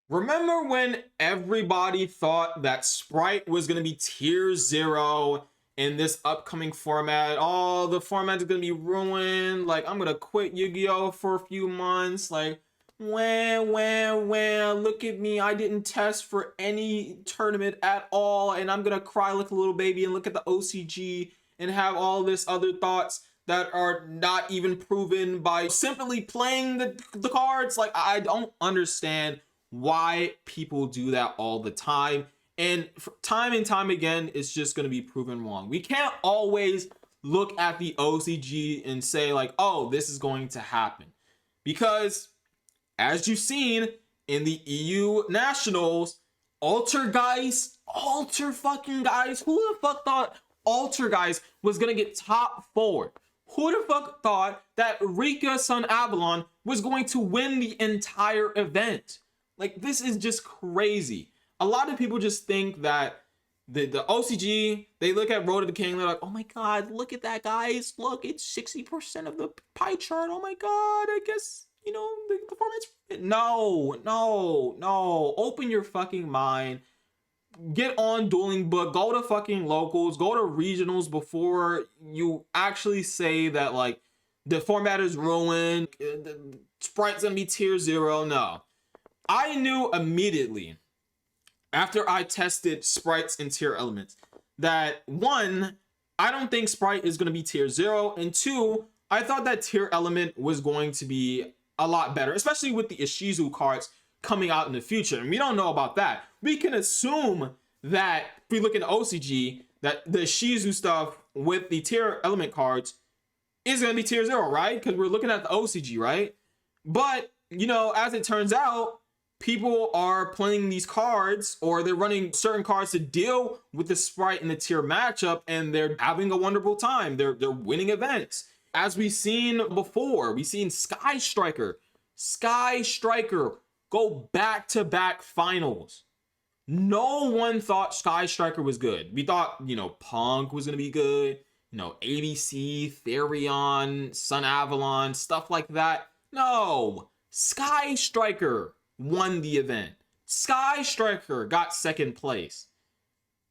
Remember when everybody thought that Sprite was going to be tier 0 in this upcoming format? Oh, the format is going to be ruined. Like, I'm going to quit Yu-Gi-Oh! For a few months. Like, wah, look at me. I didn't test for any tournament at all. And I'm going to cry like a little baby and look at the OCG and have all this other thoughts that are not even proven by simply playing the cards. Like, I don't understand why people do that all the time. And time and time again, it's just going to be proven wrong. We can't always look at the OCG and say like, oh, this is going to happen. Because as you've seen in the EU Nationals, Alter fucking guys, who the fuck thought Alter guys was going to get top 4? Who the fuck thought that Rika Sun Avalon was going to win the entire event? Like, this is just crazy. A lot of people just think that the OCG, they look at Road to the King, they're like, oh my god, look at that, guys. Look, it's 60% of the pie chart. Oh my god, I guess, you know, the performance. No. Open your fucking mind. Get on Dueling Book. Go to fucking locals. Go to regionals before you actually say that, like, the format is ruined. The Sprite's gonna be tier 0. No. I knew immediately after I tested sprites and tier elements that 1, I don't think Sprite is going to be tier 0, and 2, I thought that tier element was going to be a lot better, especially with the Ishizu cards coming out in the future. And we don't know about that. We can assume that if we look at OCG, that the Ishizu stuff with the tier element cards is going to be tier 0, right? Because we're looking at the OCG, right? But, you know, as it turns out, people are playing these cards, or they're running certain cards to deal with the Sprite in the tier matchup, and they're having a wonderful time. They're winning events. As we've seen before, we've seen Sky Striker go back-to-back finals. No one thought Sky Striker was good. We thought, you know, Punk was gonna be good, you know, ABC, Therion, Sun Avalon, stuff like that. No, Sky Striker won the event. Sky Striker got second place.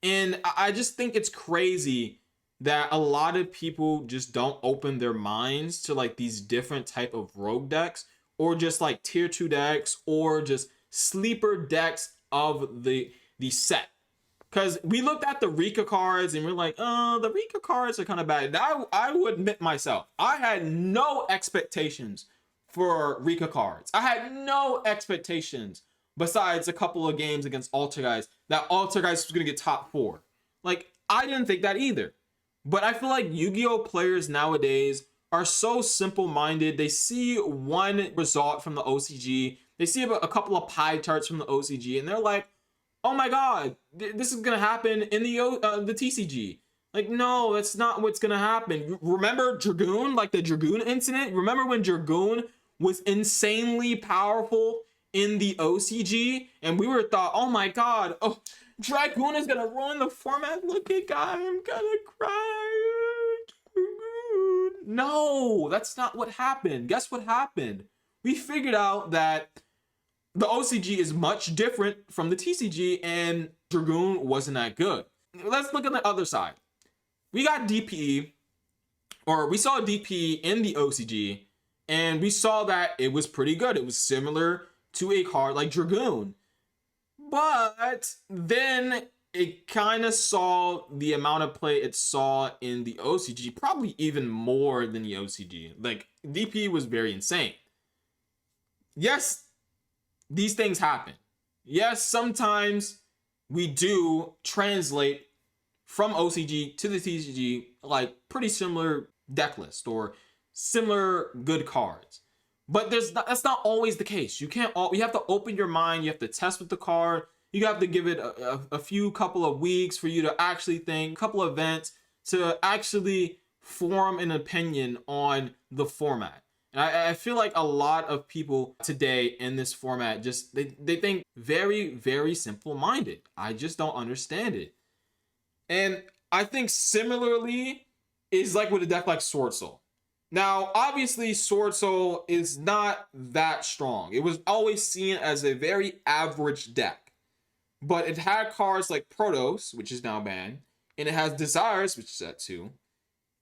And I just think it's crazy that a lot of people just don't open their minds to like these different type of rogue decks, or just like tier 2 decks, or just sleeper decks of the set. Because we looked at the Rika cards and we're like, oh, the Rika cards are kind of bad. Now, I would admit myself, I had no expectations for Rika cards. I had no expectations besides a couple of games against Alter guys that Alter guys was gonna get top 4. Like, I didn't think that either. But I feel like Yu-Gi-Oh players nowadays are so simple-minded. They see one result from the OCG, they see a couple of pie charts from the OCG, and they're like, oh my god, this is gonna happen in the TCG. Like, no, that's not what's gonna happen. Remember Dragoon, like the Dragoon incident? Remember when Dragoon was insanely powerful in the OCG, and we were thought, oh my god, oh, Dragoon is gonna ruin the format. Look at God, I'm gonna cry. No, that's not what happened. Guess what happened? We figured out that the OCG is much different from the TCG, and Dragoon wasn't that good. Let's look at the other side. We got DPE, or we saw DPE in the OCG, and we saw that it was pretty good. It was similar to a card like Dragoon. But then it kind of saw the amount of play it saw in the OCG, probably even more than the OCG. Like, DPE was very insane. Yes, these things happen. Yes, sometimes we do translate from OCG to the TCG, like pretty similar deck list or similar good cards. But that's not always the case. You have to open your mind. You have to test with the card. You have to give it a few couple of weeks for you to actually think, a couple of events to actually form an opinion on the format. And I feel like a lot of people today in this format just they think very, very simple-minded. I just don't understand it. And I think similarly is like with a deck like Sword Soul. Now, obviously, Sword Soul is not that strong. It was always seen as a very average deck. But it had cards like Protos, which is now banned, and it has Desires, which is at 2.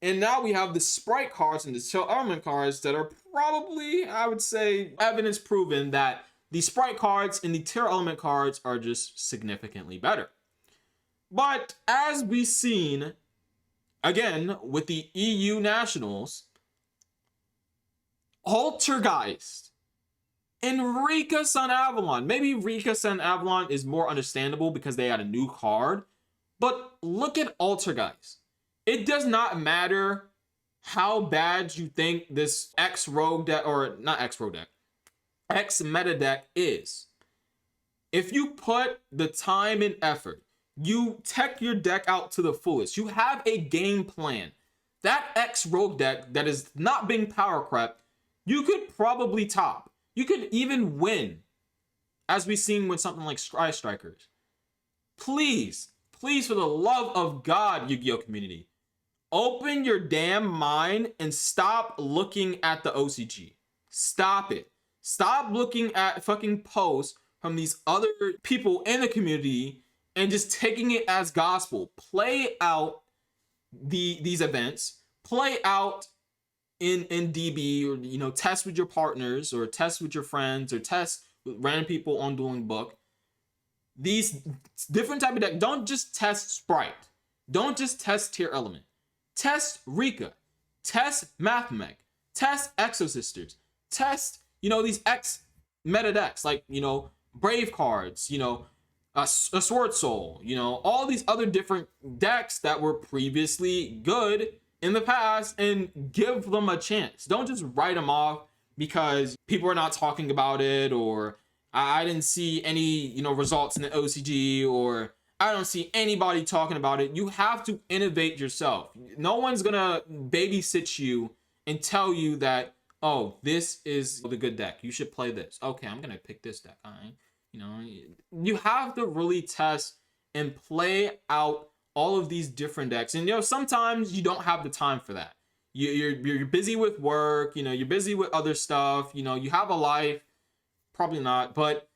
And now we have the Sprite cards and the Chill Element cards that are probably, I would say, evidence proven that the Sprite cards and the Tear Element cards are just significantly better. But as we've seen, again, with the EU Nationals, Altergeist and Rika Sun Avalon. Maybe Rika Sun Avalon is more understandable because they had a new card. But look at Altergeist. It does not matter how bad you think this X Rogue deck, or not X Rogue deck, X meta deck is. If you put the time and effort, you tech your deck out to the fullest, you have a game plan, that X Rogue deck that is not being power crept, you could probably top. You could even win, as we've seen with something like Sky Strikers. Please, please, for the love of God, Yu-Gi-Oh community, open your damn mind and stop looking at the OCG. Stop it. Stop looking at fucking posts from these other people in the community and just taking it as gospel. Play out these events. Play out in DB, or, you know, test with your partners, or test with your friends, or test with random people on Dueling Book. These different type of deck. Don't just test Sprite. Don't just test Tear Element. Test Rika. Test Mathmech. Test Exo Sisters. Test, you know, these X meta decks, like, you know, Brave cards, you know, a Sword Soul, you know, all these other different decks that were previously good in the past, and give them a chance. Don't just write them off because people are not talking about it, or I didn't see any, you know, results in the OCG, or I don't see anybody talking about it. You have to innovate yourself. No one's gonna babysit you and tell you that, oh, this is the good deck, you should play this. Okay, I'm gonna pick this deck. You know, you have to really test and play out all of these different decks. And, you know, sometimes you don't have the time for that. You're busy with work, you know, you're busy with other stuff, you know, you have a life, probably not, but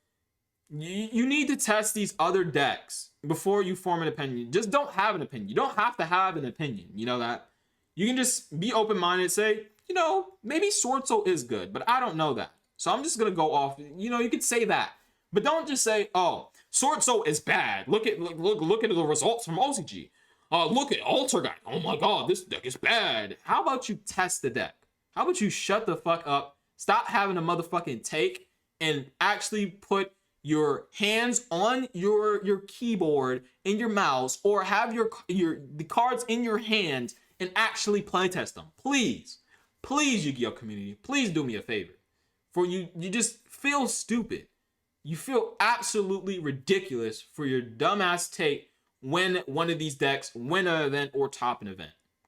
you need to test these other decks before you form an opinion. Just don't have an opinion. You don't have to have an opinion, you know that. You can just be open-minded, say, you know, maybe Sword Soul is good, but I don't know that. So I'm just gonna go off, you know, you could say that. But don't just say, oh, Sword Soul is bad. Look at the results from OCG. Look at Altergeist. Oh my god, this deck is bad. How about you test the deck? How about you shut the fuck up? Stop having a motherfucking take and actually put your hands on your keyboard and your mouse, or have the cards in your hand and actually playtest them. Please, please, Yu-Gi-Oh community, please do me a favor. For you just feel stupid. You feel absolutely ridiculous for your dumbass take when one of these decks win an event or top an event.